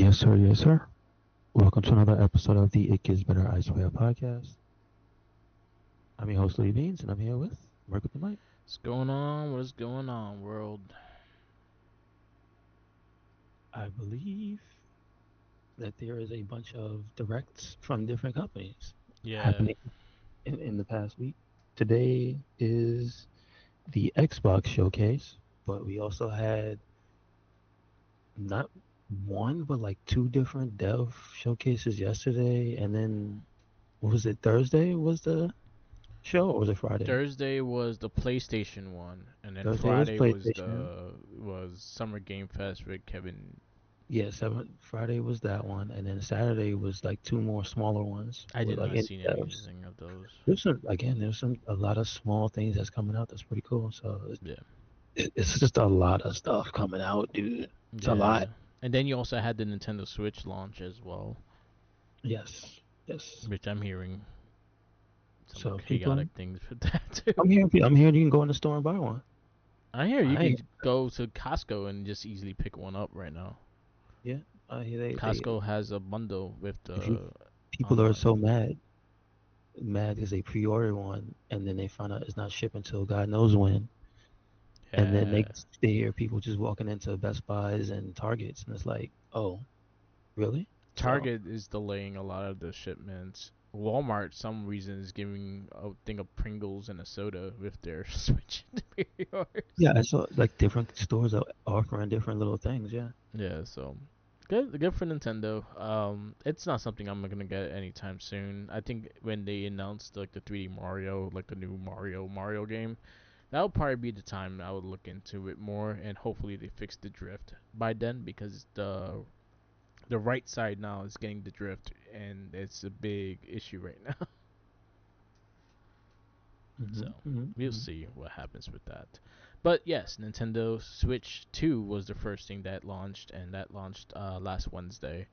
Yes, sir. Yes, sir. Welcome to another episode of the It Gets Better I Swear podcast. I'm your host, Lee Beans, and I'm here with Work with the Mic. What's going on? What is going on, world? I believe that there is a bunch of directs from different companies Yeah, happening in the past week. Today is the Xbox showcase, but we also had not one, but like two different dev showcases yesterday. And then, what was it, Thursday was the show, or was it Friday? Thursday was the PlayStation one, and then Thursday was Friday was PlayStation. the was Summer Game Fest with Kevin. Yeah, Friday was that one, and then Saturday was like two more smaller ones I with did like not indie see devs. anything of those. There's some again, there's some a lot of small things that's coming out that's pretty cool. So Yeah, it's just a lot of stuff coming out, dude. It's a lot. yeah, and then you also had the Nintendo Switch launch as well, Yes, yes. which I'm hearing some So people, chaotic things with that too. I'm here. I'm here. You can go in the store and buy one. I hear you I ain't. could go to Costco and just easily pick one up right now. Yeah, I hear they. Costco has a bundle with If you the people are online. so mad because they pre-order one and then they find out it's not shipping until God knows when. And then Yeah. they hear people just walking into Best Buys and Targets, and it's like, oh, really? So Target is delaying a lot of the shipments. Walmart, some reason, is giving a thing of Pringles and a soda with their Switch pre-orders. yeah, I saw like different stores are offering different little things. Yeah, Yeah, so good for Nintendo. It's not something I'm gonna get anytime soon. I think when they announced like the 3D Mario, like the new Mario game, that would probably be the time I would look into it more, and hopefully they fix the drift by then because the right side now is getting the drift, and it's a big issue right now. So we'll hmm. see what happens with that. But yes, Nintendo Switch 2 was the first thing that launched, and that launched last Wednesday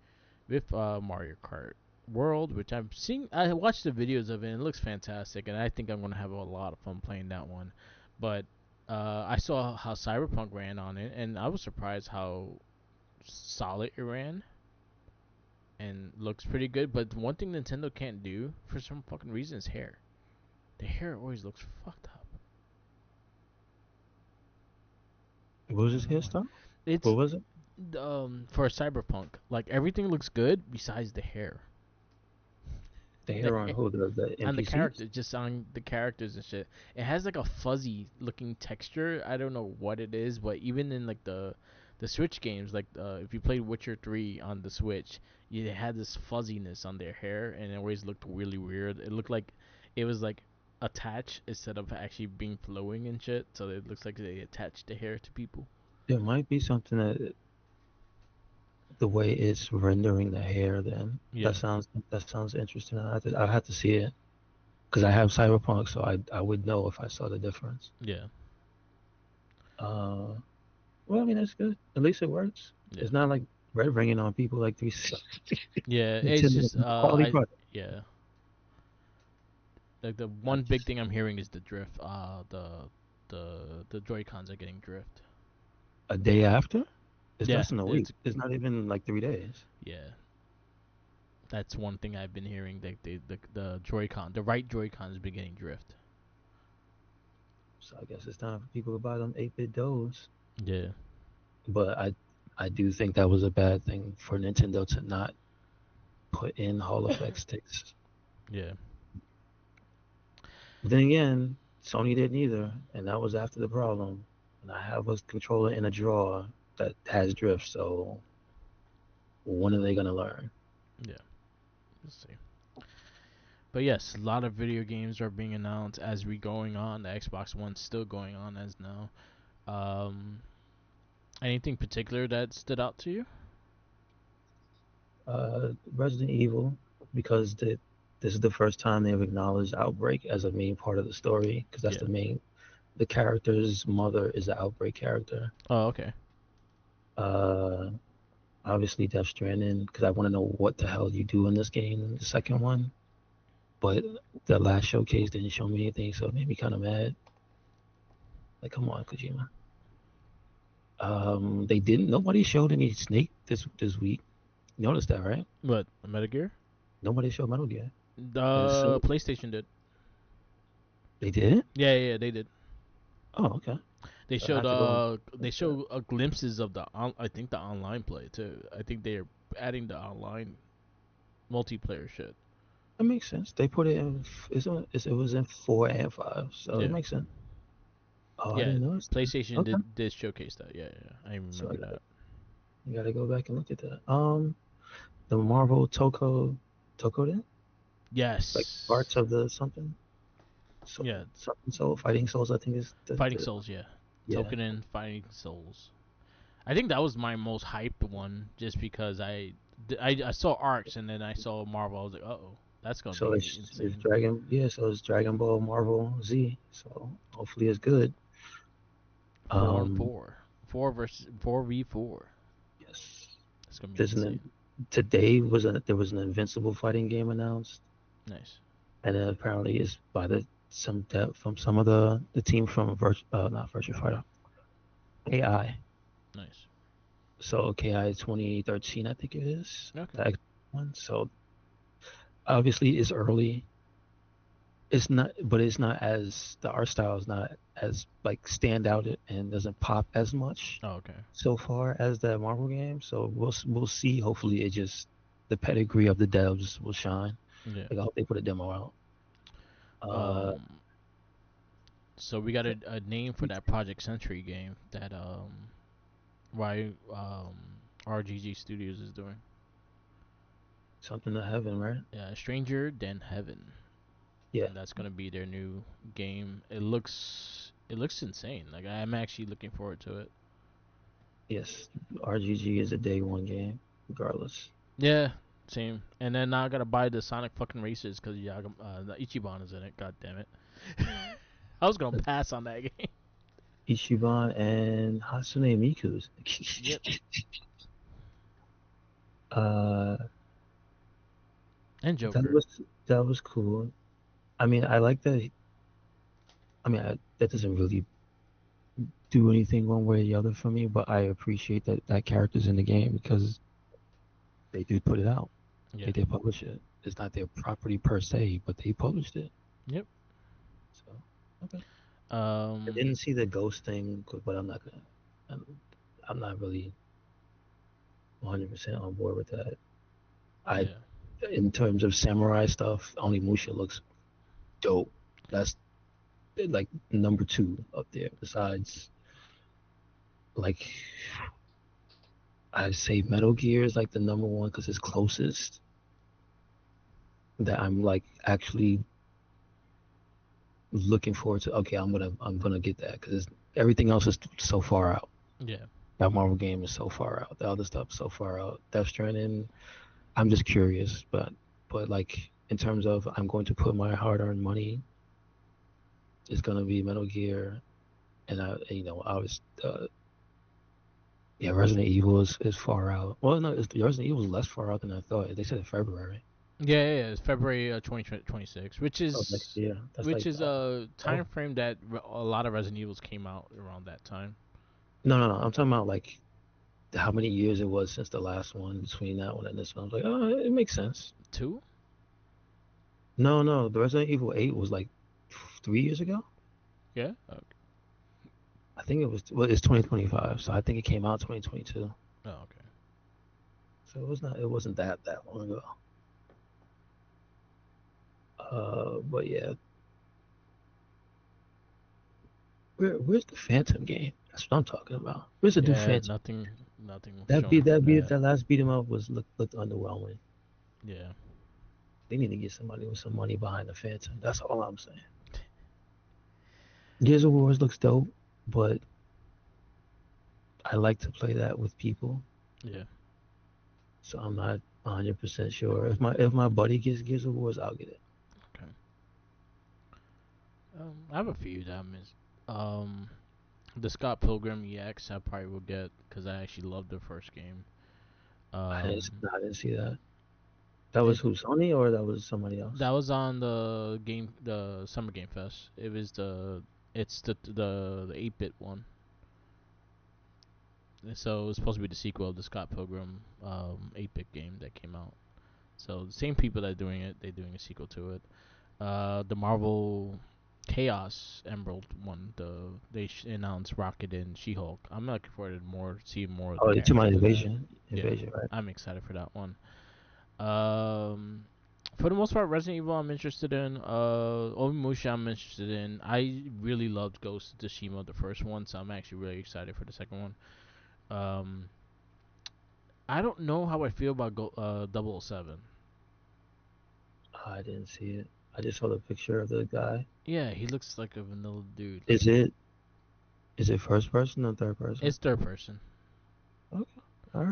with Mario Kart World, which I'm seeing. I watched the videos of it, and it looks fantastic, and I think I'm gonna have a lot of fun playing that one. But I saw how Cyberpunk ran on it, and I was surprised how solid it ran and looks pretty good. But one thing Nintendo can't do for some fucking reason is hair. The hair always looks fucked up. What was I his don't know why. hairstyle? What It's was it? for Cyberpunk. Like everything looks good besides the hair. The The hair on hair who? The on the NPCs? character, just on the characters and shit. It has like a fuzzy looking texture. I don't know what it is, but even in like the Switch games, like if you played Witcher 3 on the Switch, you had this fuzziness on their hair, and it always looked really weird. It looked like it was like attached instead of actually being flowing and shit. So it looks like they attached the hair to people. There might be something that the way it's rendering the hair. Then Yeah, that sounds interesting. I have to see it because I have Cyberpunk, so I would know if I saw the difference. yeah, Uh, well, I mean that's good. At least it works. yeah. It's not like red ringing on people like 360. Yeah, it's Nintendo just making a quality I product. yeah. Like the I one big just thing I'm hearing is the drift. The Joy Cons are getting drift. a day after. It's Yeah, less than a week. it's It's not even like 3 days. yeah. That's one thing I've been hearing. That the Joy-Con, the right Joy-Con has been getting drift. So I guess it's time for people to buy them 8-bit doughs. Yeah, But I do think that was a bad thing for Nintendo to not put in Hall effect sticks. yeah, But then again, Sony didn't either, and that was after the problem. And I have a controller in a drawer that has drift, so when are they gonna learn? yeah. Let's see. But yes, a lot of video games are being announced as we going on. The Xbox One's still going on as now. Um, Anything particular that stood out to you? Resident Evil, because this is the first time they've acknowledged Outbreak as a main part of the story, because that's Yeah. the main. The character's mother is the Outbreak character. Oh, okay. Uh, Obviously Death Stranding, because I want to know what the hell you do in this game, the second one. But the last showcase didn't show me anything, so it made me kind of mad. Like, come on, Kojima. They didn't. Nobody showed any Snake this week. You noticed that, right? What, Metal Gear? Nobody showed Metal Gear. And The so PlayStation did. they did. Yeah, yeah, they did. Oh, okay. They I showed have to go and they look at that. show glimpses of I think the online play too. I think they're adding the online multiplayer shit. That makes sense. They put it in. It was in 4 and 5, so it Yeah, makes sense. Oh, I yeah. didn't notice that. PlayStation Okay, did showcase that. Yeah, yeah. I so remember that. I gotta go back and look at that. The Marvel Tokoden, like Yes. parts of the something, so Yeah. something soul, fighting souls. I think is Fighting the Souls. Yeah. yeah. Token and Fighting Souls. I think that was my most hyped one, just because I saw Arcs and then I saw Marvel. I was like, oh, that's gonna So be it's insane. So it's Dragon Ball Marvel Z. So hopefully it's good. Um, 4-on-4, 4v4. yes. That's gonna be There's insane. today there was an Invincible fighting game announced, Nice, and apparently it's by from some of the team from not Virtua Fighter, KI. nice. So KI 2013, I think it is Okay. the X one. So obviously it's early. It's not, but it's not as the art style is not as like stand out and doesn't pop as much Oh, okay. so far as the Marvel game. So we'll see. Hopefully, it just the pedigree of the devs will shine. Yeah. Like I hope they put a demo out. Uh, Um. So we got a name for that Project Century game that why RGG Studios is doing. something to heaven, right? Yeah, Stranger Than Heaven, Yeah. and that's gonna be their new game. It looks insane. Like, I'm actually looking forward to it. Yes. RGG is a day one game, regardless. Yeah, same. And then now I gotta buy the Sonic fucking Racers because the Ichiban is in it. God damn it. I was gonna pass on that game. Ichiban and Hatsune Miku's. Yep. uh, And that Joker. was that was cool. I mean, I like that. I mean, that doesn't really do anything one way or the other for me, but I appreciate that that character's in the game because they did put it out. They Yeah. did publish it. It's not their property per se, but they published it. Yep. So okay. I Um. didn't see the ghost thing, but I'm not gonna. I'm, I'm not really 100% on board with that. I, Yeah. in terms of samurai stuff, only Musha looks dope. That's like number two up there. Besides, like I say, Metal Gear is like the number one because it's closest that I'm like actually looking forward to. Okay, I'm gonna get that because everything else is so far out. Yeah. That Marvel game is so far out. The other stuff is so far out. Death Stranding, I'm just curious, but like in terms of I'm going to put my hard-earned money, it's gonna be Metal Gear, and I was yeah, Resident Evil is far out. Well, no, Resident Evil is less far out than I thought. They said in February. Yeah, yeah, yeah. It's February 2026, which Oh, next is year. That's which like is a oh time frame that a lot of Resident Evils came out around that time. no. I'm talking about like how many years it was since the last one between that one and this one. I was like, oh, it makes sense. Two? The Resident Evil 8 was like 3 years ago. Yeah. Okay. I think it was well, it's 2025, so I think it came out 2022. Oh, okay. So it wasn't that long ago. But yeah, where's the Phantom game? That's what I'm talking about. Where's the new Yeah, Phantom? nothing showing from that. That last beat 'em up was looked underwhelming. Yeah. They need to get somebody with some money behind the Phantom. That's all I'm saying. Gears of War looks dope, but I like to play that with people, Yeah. so I'm not 100% sure. If my buddy gets Gears of War, I'll get it. Okay. I have a few that I missed. Um, the Scott Pilgrim EX I probably will get because I actually loved the first game. I didn't see that. That was It who, Sony, or that was somebody else? that was on the Summer Game Fest. It's the 8-bit one. So it's supposed to be the sequel of the Scott Pilgrim 8-bit game that came out. So the same people that are doing it, they're doing a sequel to it. The Marvel Chaos Emerald one, announced Rocket and She-Hulk. I'm looking forward to see more of the Oh, it's my characters in that. Yeah, invasion, right? I'm excited for that one. For the most part, Resident Evil I'm interested in. Onimusha I'm interested in. I really loved Ghost of Tsushima, the first one, so I'm actually really excited for the second one. Um, I don't know how I feel about 007. I didn't see it. I just saw the picture of the guy. Yeah, he looks like a vanilla dude. Is it is it first person or third person? It's third person. Okay, all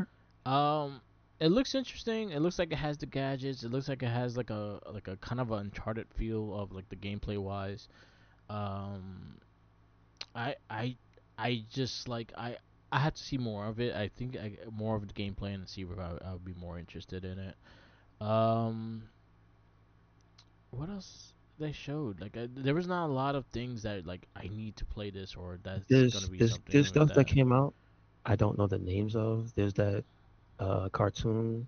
right. Um, it looks interesting. It looks like it has the gadgets. It looks like it has like a kind of an Uncharted feel of like the gameplay wise. Um, I I I just like I had to see more of it. I think more of the gameplay and see where I would be more interested in it. Um, what else they showed? Like there was not a lot of things that like I need to play this or that's gonna be There's something with stuff that that. came out. I don't know the names of. There's that cartoon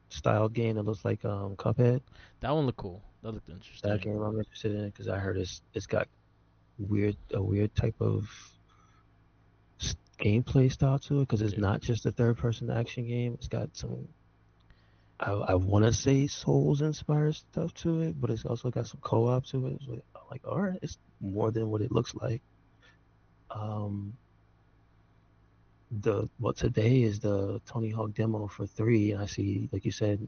style game that looks like Cuphead. That one looked cool. That looked That interesting. game I'm interested in because I heard it's got a weird type of gameplay style to it because it's Yeah. not just a third person action game. It's got some I want to say Souls inspired stuff to it, but it's also got some co-op to it. So I'm like, all right, it's more than what it looks like. Um, today is the Tony Hawk demo for 3, and I see, like you said,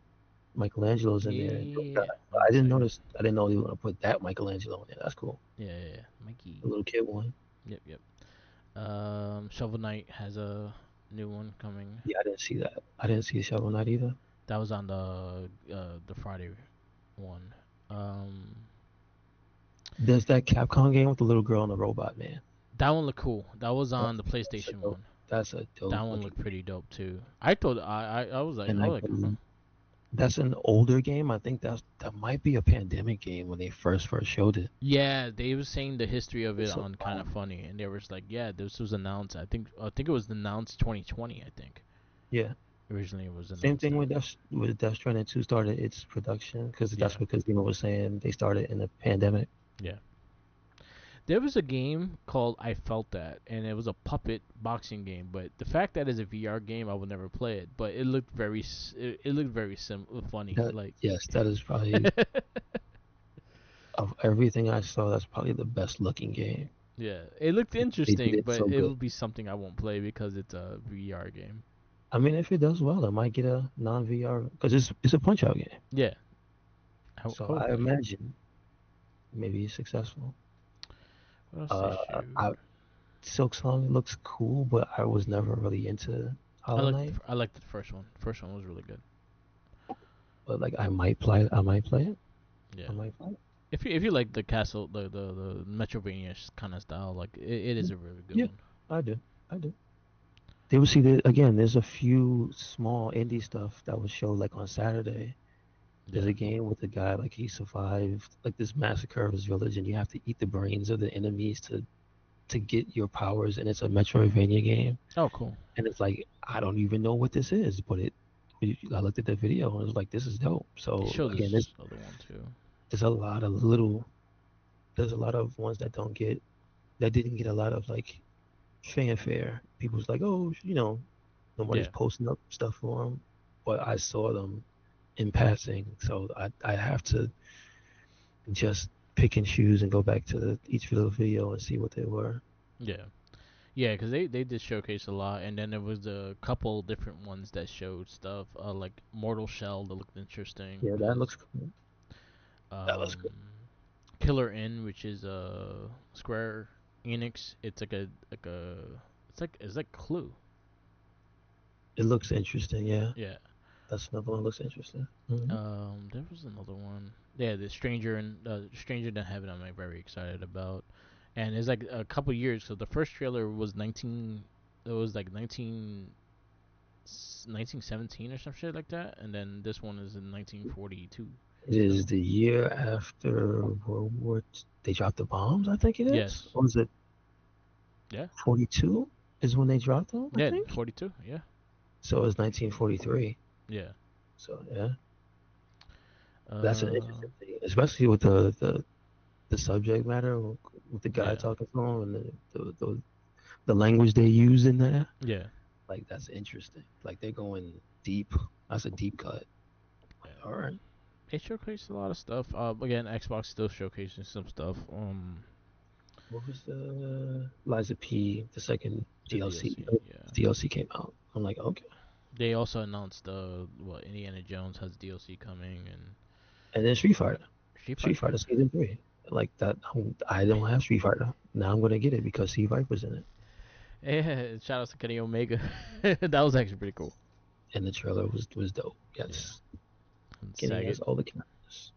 Michelangelo's in there. Yeah. I'm I didn't excited. notice. I didn't know they were gonna put that Michelangelo in there. That's cool. Yeah. Mikey. The little kid one. Yep. Shovel Knight has a new one coming. Yeah, I didn't see that. I didn't see Shovel Knight either. That was on the Friday one. Um, There's that Capcom game with the little girl and the robot man. that one looked cool. That was on the That's a PlayStation dope. one. That's a That dope one looking looked pretty game. dope too. I thought And I I was like, huh? that's an older game. I think that might be a pandemic game when they first showed it. Yeah, they was saying the history of it It's a on kind while. of funny, and they was like, yeah, this was announced. I think it was announced 2020. I think Yeah. originally it was Same announced thing then. with Death Stranding 2 started its production because Yeah, that's what Kojima was saying. They started in the pandemic. yeah. There was a game called I Felt That, and it was a puppet boxing game. But the fact that it's a VR game, I would never play it. But it looked it looked very funny. That Like, yes, that is probably of everything I saw. That's probably the best looking game. yeah, it looked They did interesting, it but so it good. would be something I won't play because it's a VR game. I mean, if it does well, it might get a non VR because it's a Punch Out game. Yeah, So I hopefully. imagine maybe it's successful. What else they Uh, showed? I, Silk Song looks cool, but I was never really into Hollow Knight. I liked the first one. First one was really good. But like, I might play. I might play it. Yeah. I might play it. If you like the castle the Metrovania kind of style, like it is a really good Yeah, one. I do. I do. They would see that again. There's a few small indie stuff that was showed like on Saturday. There's Yeah. a game with a guy like he survived like this massacre of his village, and you have to eat the brains of the enemies to get your powers, and it's a Metroidvania game. Oh, cool. And it's like I don't even know what this is, but I looked at the video and it was like this is dope. They So showed again, this other one too. there's a lot of little there's a lot of ones that didn't get a lot of like fanfare. People's like, oh, nobody's Yeah. posting up stuff for them, but I saw them in passing, so I have to just pick and choose and go back to each little video and see what they were. Yeah. Yeah, because they did showcase a lot, and then there was a couple different ones that showed stuff, like Mortal Shell that looked interesting. Yeah, that looks cool. That looks Um, good. Killer Inn, which is Square Enix. It's it's like Clue. It looks interesting. Yeah, Yeah. that's another one that looks interesting. There was another one. Yeah, the Stranger Than Heaven. I'm like, very excited about, and it's like a couple years. So the first trailer was 19. It was like 1917 or some shit like that, and then this one is in 1942. It is So the year after World War. They dropped the bombs. I think it is. yes, Or was it yeah, 42? is when they dropped them, I Yeah, think. 42. Yeah, So it's 1943. yeah. So yeah, that's an Uh, interesting thing, especially with the subject matter with the guy yeah, talking to him and the language they use in there. yeah, Like that's interesting. Like they're going deep. That's a deep cut. yeah. All right. They showcased a lot of stuff. Again, Xbox still showcasing some stuff. What was the Liza P? The second The DLC. DLC. Yeah. DLC came out. I'm like, okay. They also announced what Indiana Jones has DLC coming and And then Street Fighter. Street Street Fighter. Fighter Season 3. Like that. I don't have Street Fighter. Now I'm gonna get it because C Viper's in it. Yeah, shout out to Kenny Omega. That was actually pretty cool. And the trailer was dope. Yeah, Yes. and Kenny has Sagat. all the characters.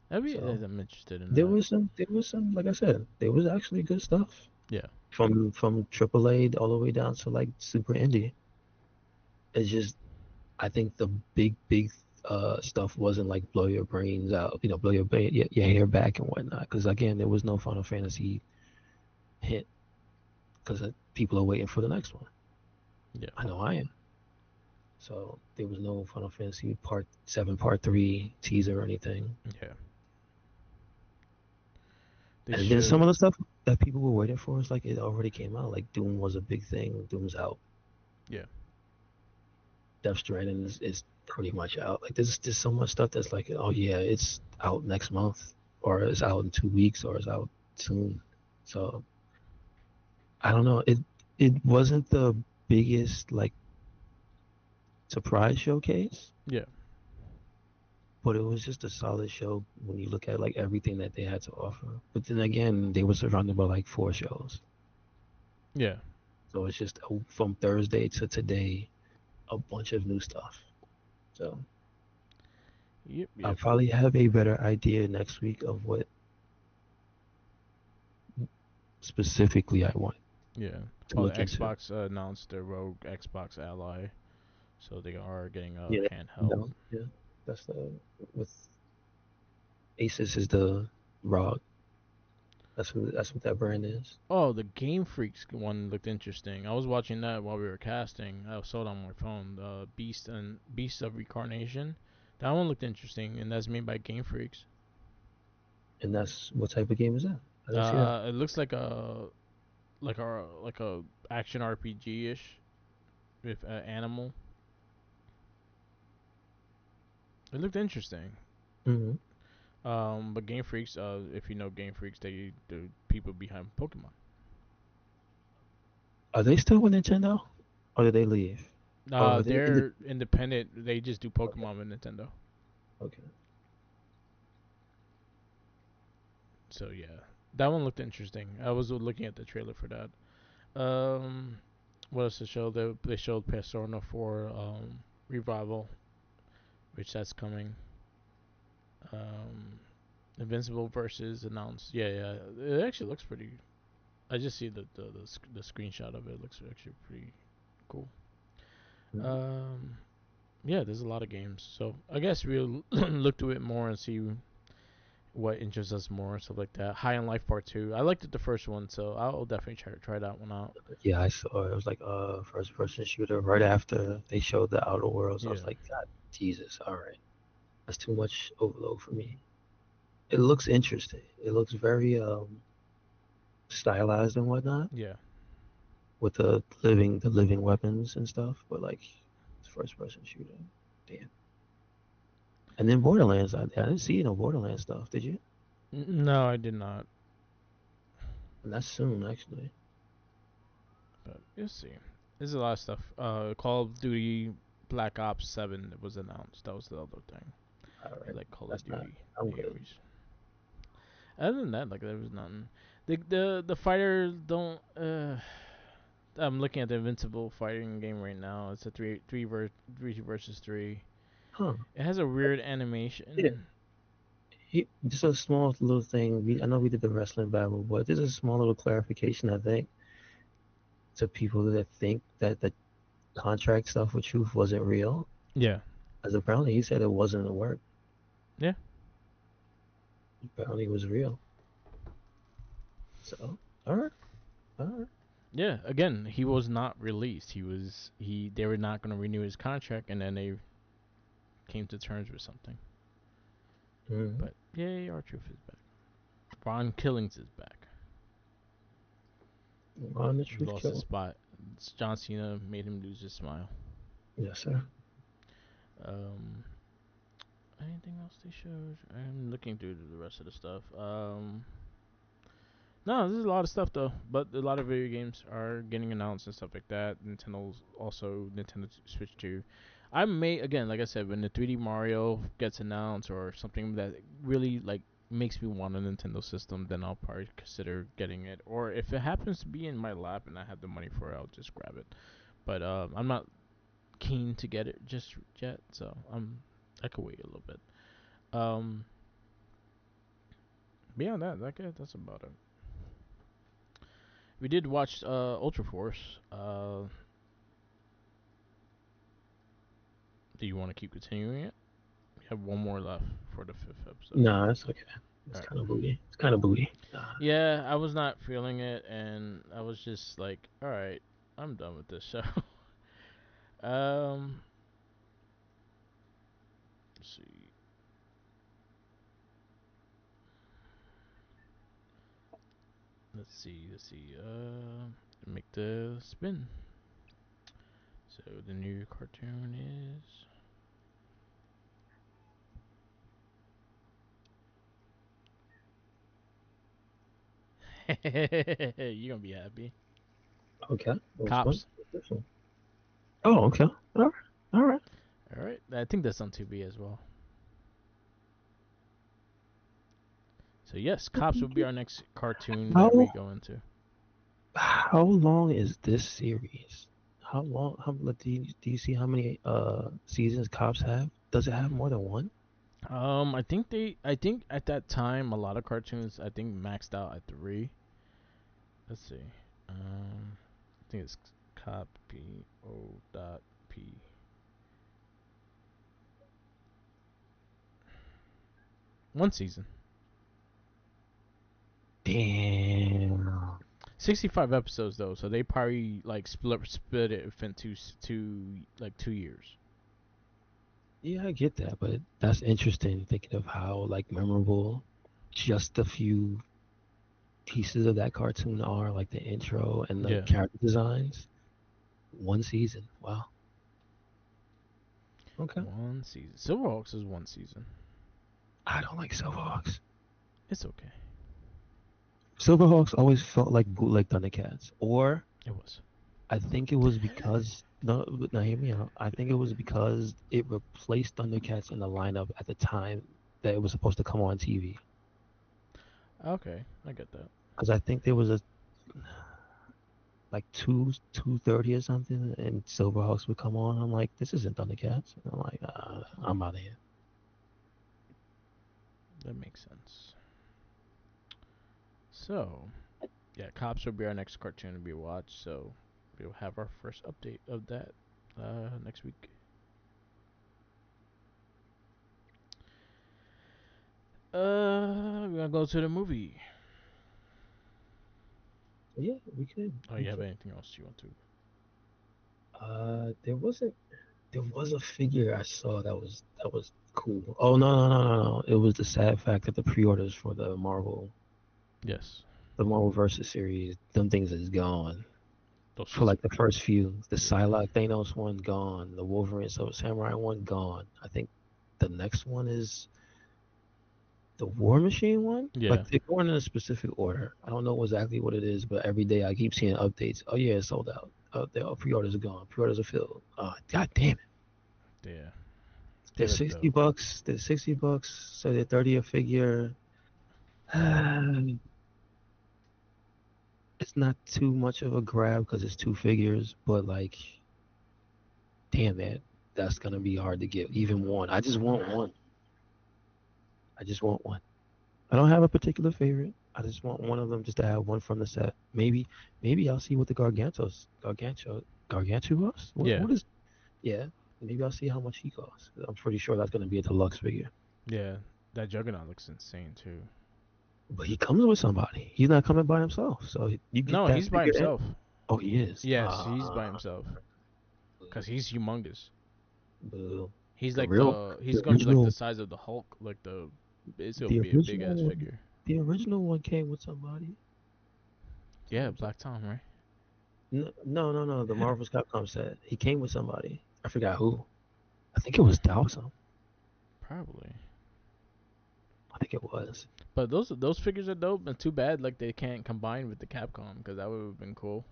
So I'm interested in there that. was some like I said, there was actually good stuff. Yeah, From AAA all the way down to like super indie. It's just I think the big stuff wasn't like blow your brains out, blow your hair back and whatnot. Because again, there was no Final Fantasy hit because people are waiting for the next one. yeah, I know I am. So there was no Final Fantasy Part 7, Part 3 teaser or anything. yeah. They And then some of showed. the stuff that people were waiting for is like it already came out. Like Doom was a big thing. Doom's out. Yeah, Death Stranding is pretty much out. Like there's so much stuff that's like, oh yeah, it's out next month, or it's out in 2 weeks, or it's out soon. So I don't know. It wasn't the biggest like surprise showcase, yeah, but it was just a solid show when you look at like everything that they had to offer. But then again, they were surrounded by like 4 shows, yeah. so it's just from Thursday to today, a bunch of new stuff. So Yep, I'll yep. probably have a better idea next week of what specifically I want Yeah. to Well, the look into. Xbox announced their Rogue Xbox Ally, so they are getting a Yeah, handheld. no, yeah, that's the with Asus is the ROG. That's what that brand is. Oh, the Game Freaks one looked interesting. I was watching that while we were casting. I saw it on my phone. Beast of Reincarnation. That one looked interesting, and that's made by Game Freaks. And that's what type of game is that? I didn't see that. It looks like a action RPG ish with animal. It looked interesting. Hmm. But Game Freaks, if you know Game Freaks, the people behind Pokemon. Are they still with Nintendo, or did they leave? Or are they in the? They're independent. They just do Okay, Pokemon with Nintendo. okay. So yeah, that one looked interesting. I was looking at the trailer for that. Um, what else to show? They showed Persona 4 revival, which that's coming. Um, Invincible versus announced. Yeah, yeah. It actually looks pretty. I just see the screenshot of it. It looks actually pretty cool. Mhm. Um, yeah, there's a lot of games. So I guess we'll look to it more and see what interests us more, stuff like that. High on Life Part 2. I liked it the first one, so I'll definitely try that one out. Yeah, I saw it was like first person shooter right after they showed the Outer Worlds. I was Yeah, like, God, Jesus, all right, that's too much overload for me. It looks interesting. It looks very stylized and whatnot yeah. with the living weapons and stuff. But like, it's first person shooter. Damn. And then Borderlands, I didn't see no Borderlands stuff. Did you? No, I did not. And that's soon actually. But you'll see. There's a lot of stuff. Call of Duty Black Ops 7 was announced. That was the other thing. All I right, like Call of that's not. Duty I'm good. series. Other than that, like there was nothing. The fighters don't. I'm looking at the Invincible fighting game right now. It's a three versus three. Huh? It has a weird Yeah. animation. Just a small little thing. I know we did the wrestling battle, but there's a small little clarification I think to people that think that the contract stuff with Truth wasn't real, Yeah, as apparently he said it wasn't a work. yeah. Apparently it was real. So, all right, all right. Yeah, again, he was not released. They were not going to renew his contract, and then they came to terms with something. Mm-hmm. But yay, R-Truth is back. Ron Killings is back. On the He truth lost his kill. spot. John Cena made him lose his smile. Yes, sir. Um, anything else they showed? I'm looking through the rest of the stuff. No, there's a lot of stuff though, but a lot of video games are getting announced and stuff like that. Nintendo's also Nintendo Switch 2. I may again, like I said, when the 3D Mario gets announced or something that really like makes me want a Nintendo system, then I'll probably consider getting it. Or if it happens to be in my lap and I have the money for it, I'll just grab it. But I'm not keen to get it just yet, so I could wait a little bit. Um, Beyond that, that's about it. We did watch Ultra Force. Do you want to keep continuing it? We have one more left for the fifth episode. Nah, it's okay. It's All right. kind of booty. It's kind of booty. Yeah, I was not feeling it, and I was just like, all right, I'm done with this show. um, let's see. Let's see. Make the spin. So the new cartoon is. You're gonna be happy. Okay. What's one? Cops. What's this one? Oh, okay. All right. All right. All right. I think that's on Tubi as well. So yes, Cops will be our next cartoon that we How go into. how long is this series? How long? How do you see how many seasons Cops have? Does it have more than one? I think at that time a lot of cartoons I think maxed out at 3. Let's see. I think it's copy o dot p. One season. Damn. 65 episodes though, so they probably like split it into like 2 years. Yeah, I get that, but that's interesting thinking of how like memorable just a few pieces of that cartoon are, like the intro and the Yeah. character designs. One season. Wow. Okay. One season. Silverhawks is one season. I don't like Silverhawks. It's okay. Silverhawks always felt like bootleg Thundercats, or It was. I think it was because no, now hear me out. I think it was because it replaced Thundercats in the lineup at the time that it was supposed to come on TV. Okay, I get that. Because I think there was a like 2:30 or something, and Silverhawks would come on. I'm like, this isn't Thundercats. And I'm like, I'm out of here. That makes sense. So, yeah, Cops will be our next cartoon to be watched. So, we'll have our first update of that next week. We're gonna go to the movie. Yeah, we could. Oh, We you have could. anything else you want to? There wasn't. There was a figure I saw that was cool. Oh no! It was the sad fact that the pre-orders for Yes. the Marvel versus series, them things is gone. Those For shits like are the first few, the yeah. Psylocke Thanos one gone, the Wolverine so Samurai one gone. I think the next one is the War Machine one. Yeah. Like they're going in a specific order. I don't know exactly what it is, but every day I keep seeing updates. Oh yeah, it's sold out. The pre-orders are gone. Pre-orders are filled. God damn it! Yeah. They're Get it though. $60. They're $60. So they're 30 a figure. It's not too much of a grab because it's two figures, but like, damn it, that's gonna be hard to get. Even one. I just want one. I just want one. I don't have a particular favorite. I just want one of them just to have one from the set. Maybe I'll see what the Gargantuos. Yeah. What is? Yeah, maybe I'll see how much he costs. I'm pretty sure that's gonna be a deluxe figure. Yeah. That Juggernaut looks insane too. But he comes with somebody. He's not coming by himself, so you get No, that he's by figure. himself. Oh, he is. Yes, he's by himself because he's humongous. Boo. He's The like real, he's the gonna be like the original, size of the Hulk, like it's gonna the be a big original ass one, figure. the original one came with somebody. Yeah, Black Tom, right? No. The Marvel's Capcom set. He came with somebody. I forgot who. I think it was Dawson. Probably. I think it was. But those figures are dope, and too bad like they can't combine with the Capcom because that would have been cool.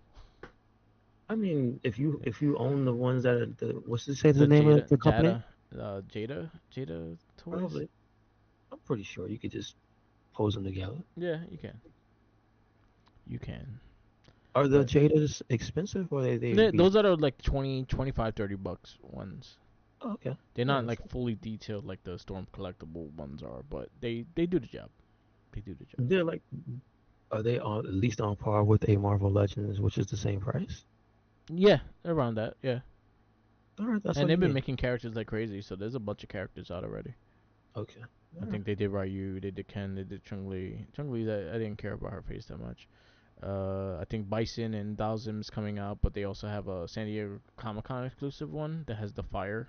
I mean, if you Yeah. if you own the ones that are what's to say the The name of the company? Jada toys. Probably. I'm pretty sure you could just pose them together. Yeah, you can. Are the But Jadas expensive or they be? those that are like 20, 25, $30 ones. Oh, okay. They're Yeah, not like fully detailed like the Storm collectible ones are, but they do the job. They do the job. they're like, are they on at least on par with a Marvel Legends, which is the same price? Yeah, around that. Yeah, All right, that's all and you they've been need. making characters like crazy, so there's a bunch of characters out already. Okay. I All right. think they did Ryu, they did Ken, they did Chung Li. Chung Li, I didn't care about her face that much. I think Bison and Dhalsim's coming out, but they also have a San Diego Comic Con exclusive one that has the fire,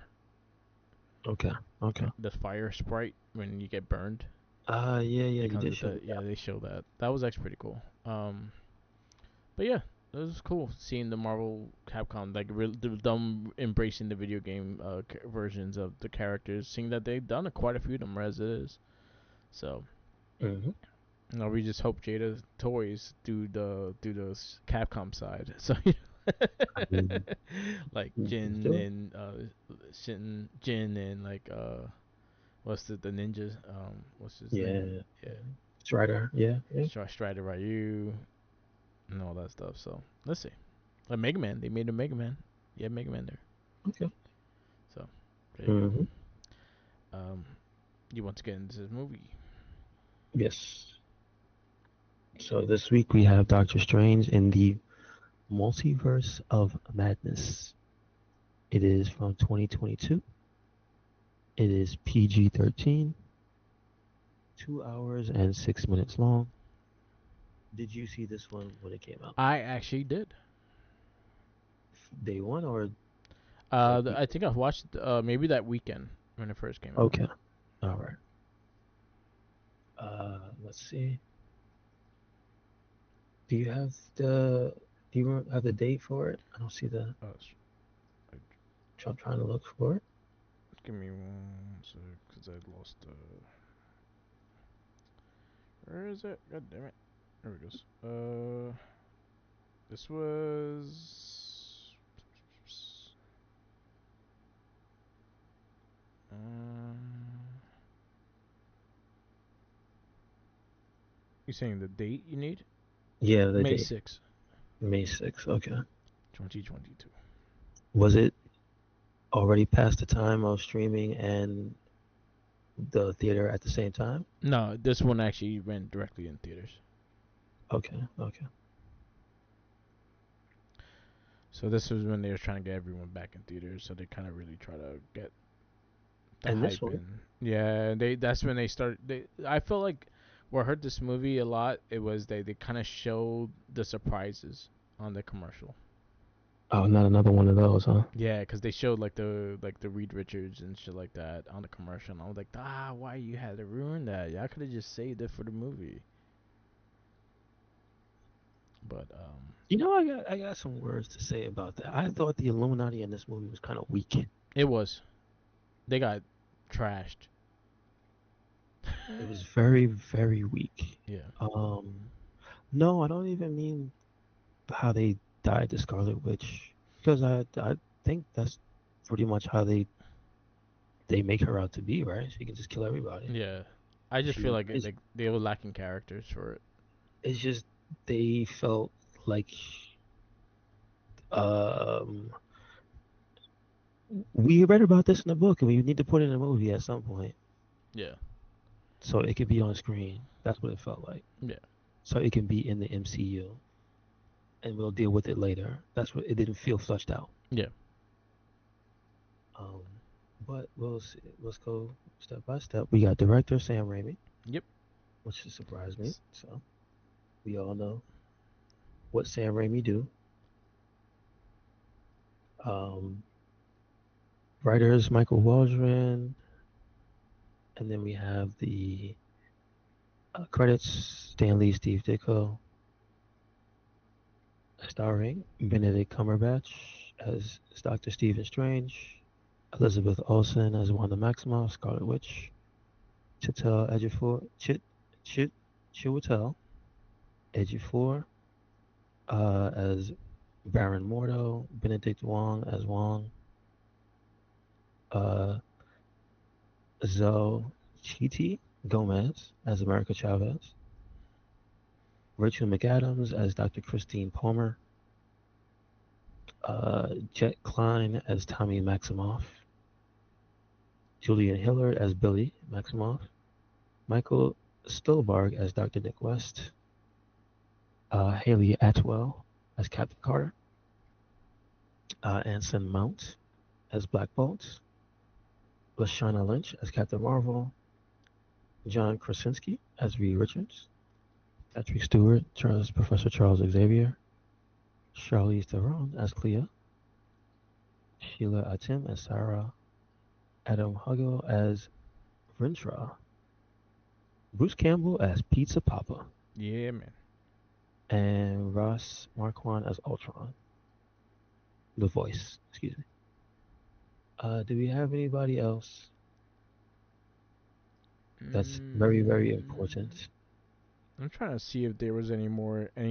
Okay. Okay. the fire sprite when you get burned. Yeah, It you comes did with show me that. Yeah, that. they show that. That was actually pretty cool. But yeah, it was cool seeing the Marvel Capcom like them embracing the video game versions of the characters, seeing that they've done quite a few of them as it is. So Mm-hmm. no, we just hope Jada Toys do the Capcom side. So I mean, like let's Jin do it. and Jin and like what's the ninjas what's his name, Yeah. yeah, Strider. Yeah. Yeah. Strider Ryu and all that stuff. So let's see. Like Mega Man, they made a Mega Man. Yeah, Mega Man there. Okay. So there you Mm-hmm. go. You want to get into this movie? Yes. So this week we have Doctor Strange in the Multiverse of Madness. It is from 2022. It is PG-13, 2 hours and 6 minutes long. Did you see this one when it came out? I actually did. Day one or like I think I watched maybe that weekend when it first came out. okay. All right. Let's see. Do you have the do you have the date for it? I don't see the Uh, I'm trying to look for it. Give me one sec, cause I lost. Where is it? God damn it! There it goes. This was. You saying the date you need? Yeah, the May date. 6th, May 6th. Okay. 2022. Was it already past the time of streaming and the theater at the same time? No, this one actually went directly in theaters. Okay, okay. So this was when they were trying to get everyone back in theaters. So they kind of really try to get the And this hype one, in. Yeah, that's when they started. I felt like what hurt this movie a lot. It was they kind of showed the surprises on the commercial. oh, not another one of those, huh? Yeah, because they showed like the Reed Richards and shit like that on the commercial. And I was like, why you had to ruin that? Y'all could have just saved it for the movie. But I got some words to say about that. I thought the Illuminati in this movie was kind of weak. it was they got trashed. It was very, very weak. Yeah. Um, no, I don't even mean how they died to Scarlet Witch because I think that's pretty much how they make her out to be, right? She can just kill everybody. Yeah. I just feel She like is. they were lacking characters for it. It's just they felt like um we read about this in the book and we need to put it in a movie at some point Yeah. so it could be on screen. That's what it felt like. Yeah. So it can be in the MCU and we'll deal with it later. That's what it didn't feel fleshed out. Yeah. Um, but we'll see. Let's go step by step. We got director Sam Raimi, Yep. which surprised me. So we all know what Sam Raimi do. Um, Writers Michael Waldron, and then we have the credits: Stan Lee, Steve Ditko, starring Benedict Cumberbatch as Dr. Stephen Strange, Elizabeth Olsen as Wanda Maximoff, Scarlet Witch, Chiwetel Ejiofor, Chit, Chiwetel Ejiofor as Baron Mordo, Benedict Wong as Wong, uh, Zoe Chiti Gomez as America Chavez, Rachel McAdams as Dr. Christine Palmer, Jet Klein as Tommy Maximoff, Julian Hillard as Billy Maximoff, Michael Stolbarg as Dr. Nick West, Haley Atwell as Captain Carter, Anson Mount as Black Bolt, Lashana Lynch as Captain Marvel, John Krasinski as Reed Richards, Patrick Stewart as Professor Charles Xavier, Charlize Theron as Clea, Sheila Atim as Sarah, Adam Huggo as Rintra, Bruce Campbell as Pizza Papa, Yeah, man. and Ross Marquand as Ultron, the voice. Excuse me. Do we have anybody else that's very, very Mm, important? I'm trying to see if there was any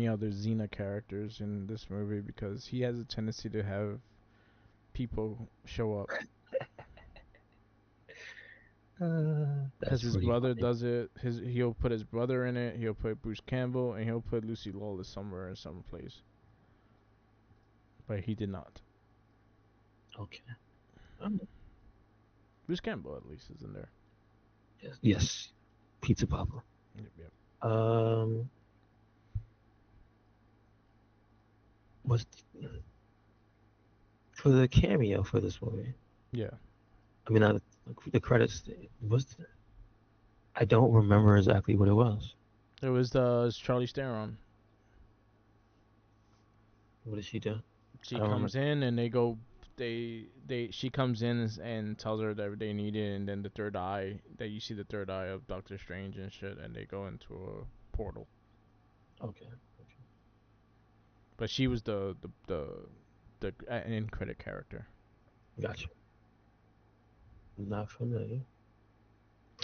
other Xena characters in this movie because he has a tendency to have people show up because That's his pretty brother funny. does it. He'll put his brother in it. He'll put Bruce Campbell and he'll put Lucy Lawless somewhere in some place, but he did not. Okay. Um, Bruce Campbell at least is in there. yes. Yes. Pizza Papa. Yep, yep. Um, was for the cameo for this movie? Yeah, I mean, not the credits. Was I don't remember exactly what it was. it was Charlie Theron. What did she do? I She don't remember. comes in and they go. She comes in and tells her that they need it, and then the third eye that you see the third eye of Doctor Strange and shit, and they go into a portal. Okay. But she was the end credit character. Gotcha. Not familiar.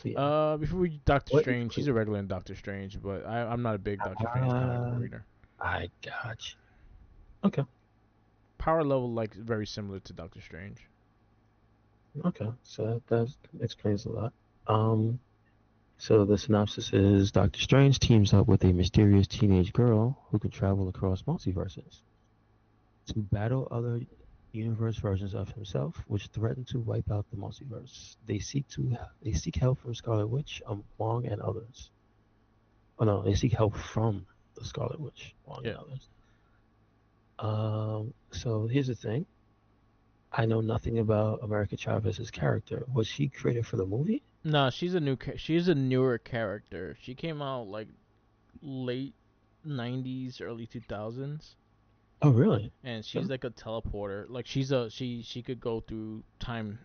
Yeah. Before we Doctor What is Strange, she's Clea? a regular in Doctor Strange, but I'm not a big Doctor Strange comic book Ah, reader. I gotcha. Okay. Power level like very similar to Doctor Strange. Okay. So that explains a lot. Um, so the synopsis is Doctor Strange teams up with a mysterious teenage girl who can travel across multiverses to battle other universe versions of himself, which threaten to wipe out the multiverse. They seek help from Scarlet Witch, Wong, and others. Oh no, they seek help from the Scarlet Witch, Wong, Yeah. and others. So here's the thing. I know nothing about America Chavez's character. Was she created for the movie? No, she's a newer character. She came out like late 90s, early 2000s. Oh, really? And Yeah. she's like a teleporter. Like she could go through time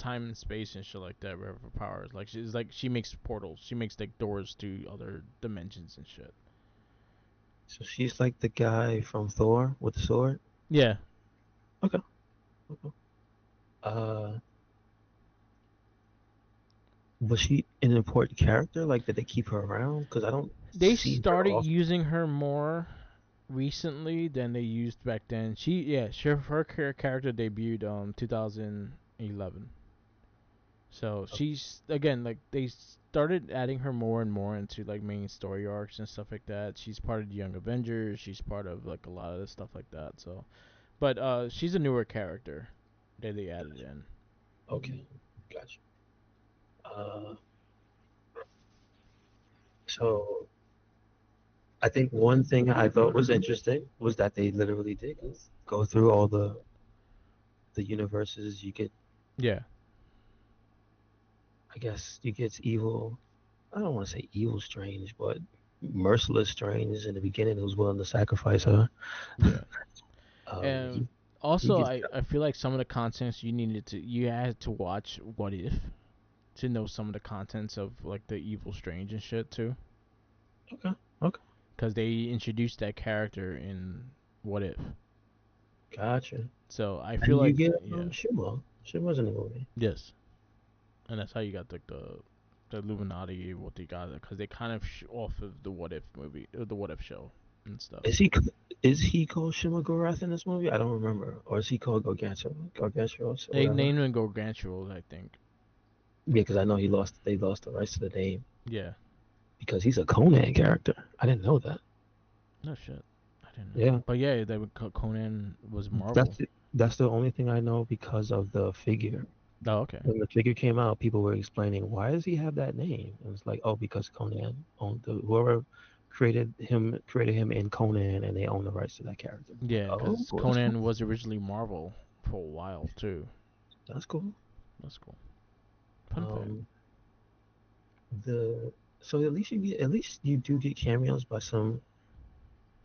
and space and shit like that with her powers. Like she makes portals. She makes like doors to other dimensions and shit. So she's like the guy from Thor with the sword. Yeah. Okay. Okay. Uh, was she an important character? Like, did they keep her around? Because I don't They see her started often. using her more recently than they used back then. Her character debuted 2011. So she's again like they started adding her more and more into like main story arcs and stuff like that. She's part of the Young Avengers. She's part of like a lot of the stuff like that. So, but she's a newer character that they added in. Okay, gotcha. Uh, so I think one thing I thought was interesting was that they literally did go through all the universes. You get, Yeah, I guess, you get evil. I don't want to say evil Strange, but merciless Strange in the beginning who was willing to sacrifice her. yeah. Um, And he, He Also, gets I feel like some of the contents you had to watch What If to know some of the contents of like the Evil Strange and shit too, okay. Okay. because they introduced that character in What If. Gotcha. So I feel And you like get yeah, Shimo. Shimo's in the movie. yes, and that's how you got like the Illuminati what they got because they kind of off of the What If movie, the What If show and stuff. Is he is he called Shima Gorath in this movie? I don't remember. Or is he called Gargantuos or They whatever? named him Gargantual, I think. Yeah, because I know they lost the rights to the name Yeah. because he's a Conan character. I didn't know that. No shit. I didn't know. Yeah, But yeah, Conan was that's Marvel. that's the only thing I know because of the figure. Oh, okay. When the figure came out, people were explaining why does he have that name? And it's like, oh, because Conan owned whoever created him in Conan, and they own the rights to that character. I'm like, Yeah, oh, because well, that's cool. Conan was originally Marvel for a while too. That's cool. That's cool. Fun fact. Um, the so at least you do get cameos by some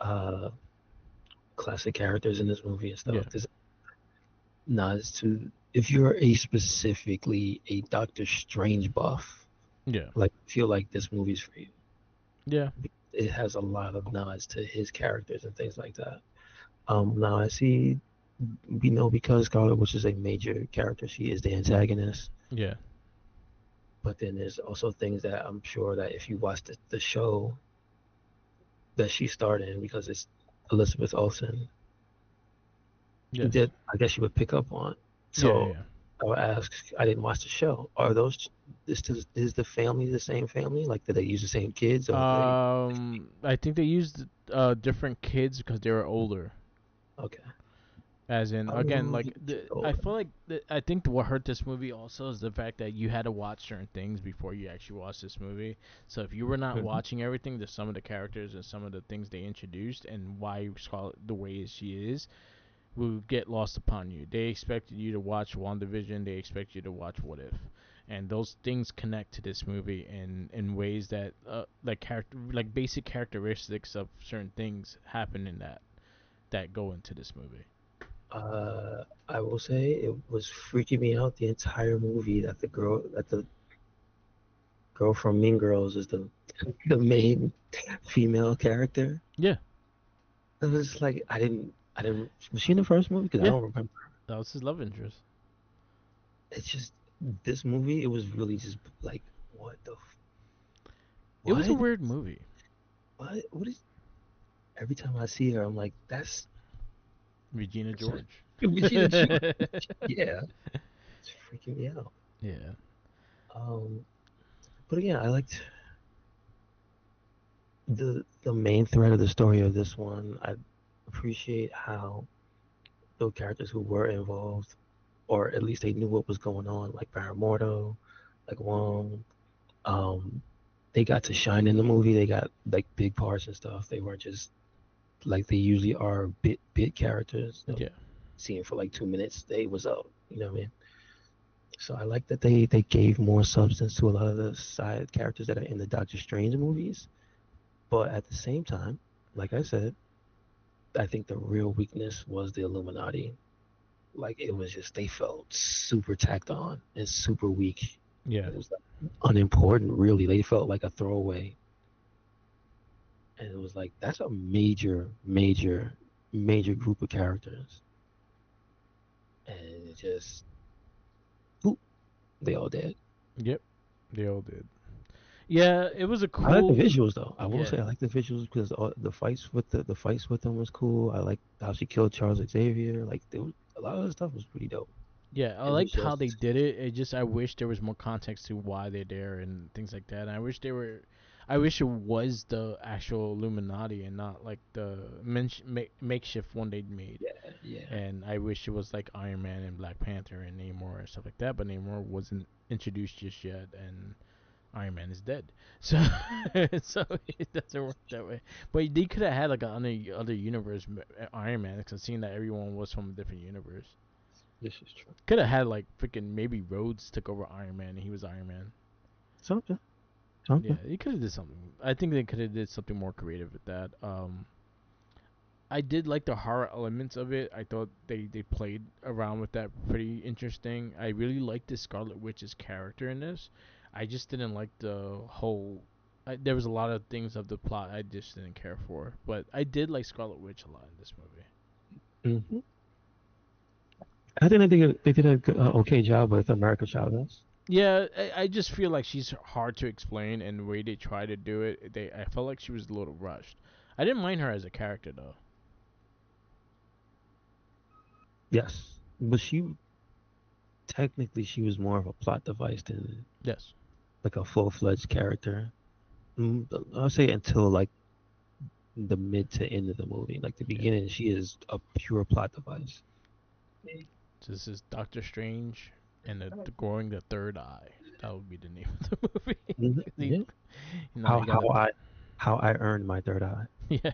uh classic characters in this movie and stuff. Yeah. There's nods to if you're a specifically a Doctor Strange buff, Yeah. like feel like this movie's for you. Yeah. It has a lot of nods to his characters and things like that. Now I see we know because Scarlet Witch is a major character, she is the antagonist. Yeah. But then there's also things that I'm sure that if you watch the show that she starred in, because it's Elizabeth Olsen, Yeah. that I guess you would pick up on. Yeah. So Yeah. I would ask, I didn't watch the show. Are those is the family the same family? Like, did they use the same kids or they? I think they used different kids because they were older. Okay. As in, again, Oh, like I older. feel like I think what hurt this movie also is the fact that you had to watch certain things before you actually watched this movie. So if you were not Mhm. watching everything, there's some of the characters and some of the things they introduced and why Scarlet the way she is will get lost upon you. They expected you to watch WandaVision. They expect you to watch What If, and those things connect to this movie in ways that like basic characteristics of certain things happen in that go into this movie. I will say it was freaking me out the entire movie that the girl from Mean Girls is the the main female character. Yeah, It was like I didn't was she in the first movie? Because I yeah, don't remember. that was his love interest. It's just this movie. It was really just like what the It was a what weird movie. what is every time I see her, I'm like, that's Regina George. Regina George. Yeah, it's freaking me out. Yeah, Um, but again, I liked the main thread of the story of this one. I appreciate how the characters who were involved, or at least they knew what was going on, like Paramorto, like Wong. Um, they got to shine in the movie. They got like big parts and stuff. They weren't just like they usually are bit characters. You know, yeah, seeing for like 2 minutes, they was out. You know what I mean? So I like that they gave more substance to a lot of the side characters that are in the Doctor Strange movies. But at the same time, like I said, I think the real weakness was the Illuminati. Like it was just they felt super tacked on and super weak. yeah, It was like unimportant, really. They felt like a throwaway, and it was like that's a major group of characters, and it just boop, they all dead. yep. They all did. Yeah, it was a I like the cool. visuals though. I will Yeah, say I like the visuals because the fights with the fights with them was cool. I like how she killed Charles Xavier. Like there was, a lot of the stuff was pretty dope. yeah. I It was liked how they just did it. It just I wish there was more context to why they're there and things like that. And I wish they were. I wish it was the actual Illuminati and not like the makeshift one they made. yeah, yeah. And I wish it was like Iron Man and Black Panther and Namor and stuff like that. But Namor wasn't introduced just yet, and Iron Man is dead. So so it doesn't work that way. But they could have had like an other universe Iron Man, because seeing that everyone was from a different universe. This is true. Could have had like freaking maybe Rhodes took over Iron Man and he was Iron Man. Something, Yeah, something. he could have did something. I think they could have did something more creative with that. I did like the horror elements of it. I thought they played around with that pretty interesting. I really liked the Scarlet Witch's character in this. I just didn't like the whole. There was a lot of things of the plot I just didn't care for, but I did like Scarlet Witch a lot in this movie. Hmm. I think they did a okay job with America Chavez. Yeah, I just feel like she's hard to explain, and the way they try to do it, I felt like she was a little rushed. I didn't mind her as a character though. Yes, but she was more of a plot device than Yes. like a full-fledged character. I'll say until like the mid to end of the movie. Like the Yeah. beginning, she is a pure plot device. So this is Doctor Strange and the growing the third eye. That would be the name of the movie. Mhm. you Yeah. you How gotta. I earned my third eye. Yeah.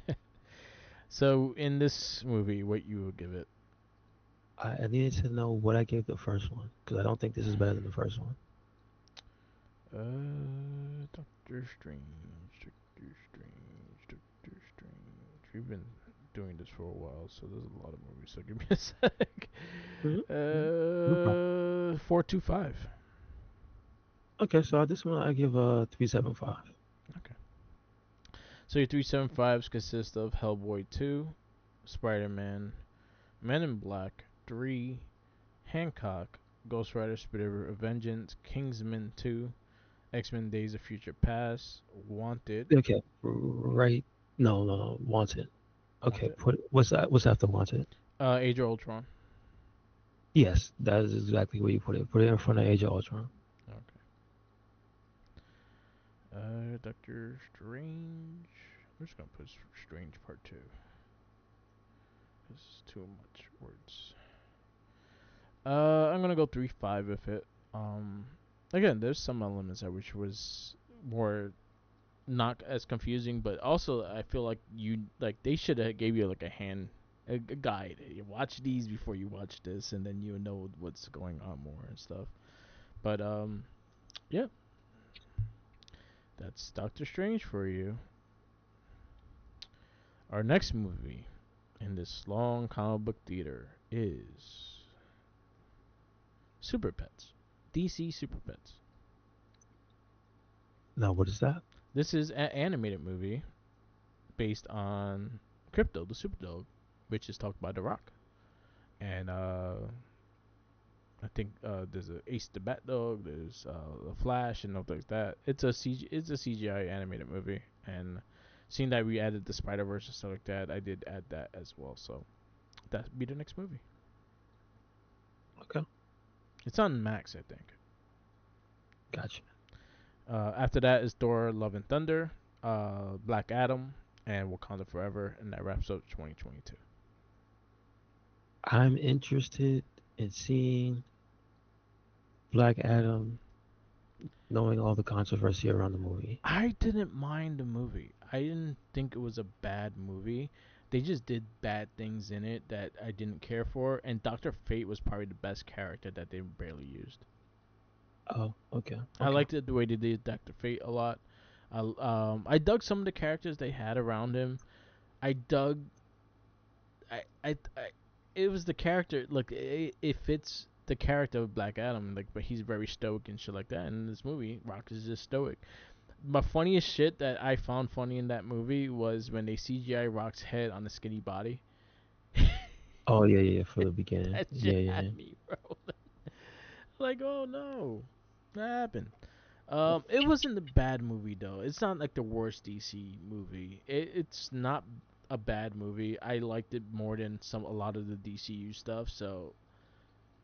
So in this movie, what you would give it? I needed to know what I gave the first one because I don't think this is better than the first one. Doctor Strange, Doctor Strange, Doctor Strange. We've been doing this for a while, so there's a lot of movies. So give me a sec. Mhm. No problem. 425. Okay, so this one I give 3.75. Okay. So your 375s consist of Hellboy 2, Spider-Man, Men in Black 3, Hancock, Ghost Rider Spirit of Vengeance, Kingsman 2, X-Men Days of Future Past, Wanted, Okay, right. No. Wanted. Okay, Wanted, put what's that? What's after Wanted? Age of Ultron. Yes, that is exactly where you put it. Put it in front of Age of Ultron. Okay. Doctor Strange. I'm just gonna put Strange Part 2. This is too much words. I'm gonna go 3-5 with it. Um, Again, there's some elements I wish was more not as confusing, but also I feel like they should have gave you like a guide. You watch these before you watch this, and then you know what's going on more and stuff. But yeah, that's Doctor Strange for you. Our next movie in this long comic book theater is Super Pets, DC Super Pets. Now, what is that? This is an animated movie based on Crypto, the Superdog, which is talked by The Rock. And I think there's a Ace the Bat Dog, there's a Flash, and stuff like that. It's a CGI animated movie, and seeing that we added the Spider Verse and stuff like that, I did add that as well. So that'd be the next movie. Okay, It's on Max, I think. gotcha. After that is Thor: Love and Thunder, Black Adam, and Wakanda Forever, and that wraps up 2022. I'm interested in seeing Black Adam, knowing all the controversy around the movie. I didn't mind the movie. I didn't think it was a bad movie. They just did bad things in it that I didn't care for, and Doctor Fate was probably the best character that they barely used. Oh, okay, I okay. liked it the way they did Doctor Fate a lot. I dug some of the characters they had around him. I dug. I it was the character. Look, it fits the character of Black Adam. Like, but he's very stoic and shit like that. And in this movie, Rock is just stoic. My funniest shit that I found funny in that movie was when they CGI Rock's head on the skinny body. Oh yeah, for the beginning. That shit Yeah. had me rolling. Like, oh no, what happened? It wasn't a bad movie though. It's not like the worst DC movie. It's not a bad movie. I liked it more than a lot of the DCU stuff. So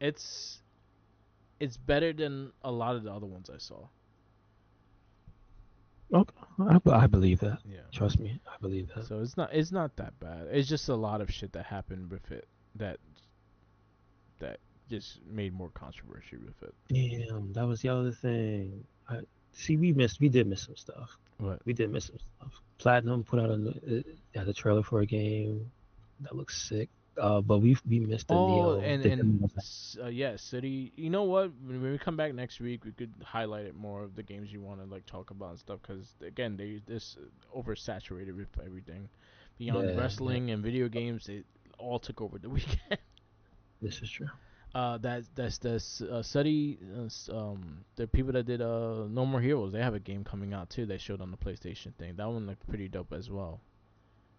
it's it's better than a lot of the other ones I saw. Okay, I believe that. Yeah. Trust me, I believe that. So it's not that bad. It's just a lot of shit that happened with it that that just made more controversy with it. Damn, that was the other thing. We did miss some stuff. But We did miss some stuff. Platinum put out had a trailer for a game that looks sick. But we missed the oh, Neo. and yeah, City. You know what? When we come back next week, we could highlight it more of the games you want to like talk about and stuff. Because again, they this oversaturated with everything. Beyond Yeah, yeah, wrestling and video games, it all took over the weekend. this is true. That's study. The people that did No More Heroes, they have a game coming out too. They showed on the PlayStation thing. That one looked pretty dope as well.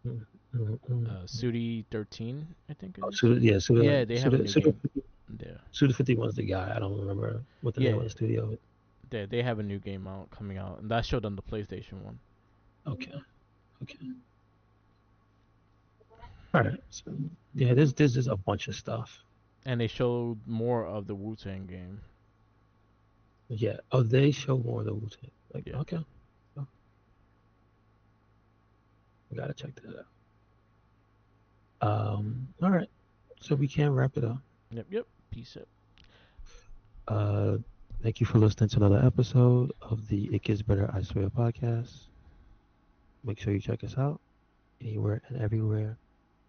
Mm, mm, mm, mm. Sudi 13, I think it Oh, is. Suda, yeah, Yeah, they have a new game. Yeah, Suda 51's the guy. I don't remember what the name yeah, of the studio is. they have a new game out coming out, and that showed on the PlayStation one. Okay, okay. All right. So, yeah, there's just a bunch of stuff. And they showed more of the Wu Tang game. Yeah. Oh, they show more of the Wu-Tang. Like, Yeah. okay. Oh, I gotta check that out. All right. So we can wrap it up. Yep. Yep. Peace out. Uh, thank you for listening to another episode of the It Gets Better, I Swear podcast. Make sure you check us out anywhere and everywhere.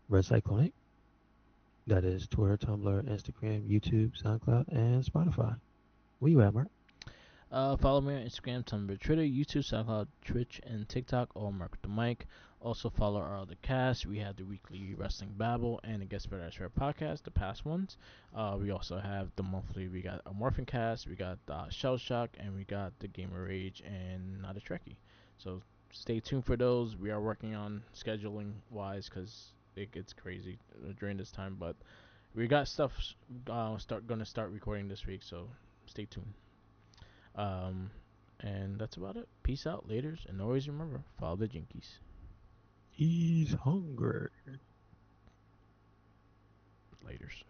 Red Cyclone. That is Twitter, Tumblr, Instagram, YouTube, SoundCloud, and Spotify. Where you at, Mark? Follow me on Instagram, Tumblr, Twitter, YouTube, SoundCloud, Twitch, and TikTok, all Mark with the Mic. Also follow our other casts. We have the weekly Wrestling Babble and the Guest Better I Swear podcast, the past ones. We also have the monthly. We got a Morphin Cast, we got Shell Shock, and we got the Gamer Rage and Not a Trekkie. So stay tuned for those. We are working on scheduling wise because it gets crazy during this time, but we got stuff gonna start recording this week. So stay tuned. Um, and that's about it. Peace out, laters, and always remember, follow the Jinkies. He's hungry. Laters.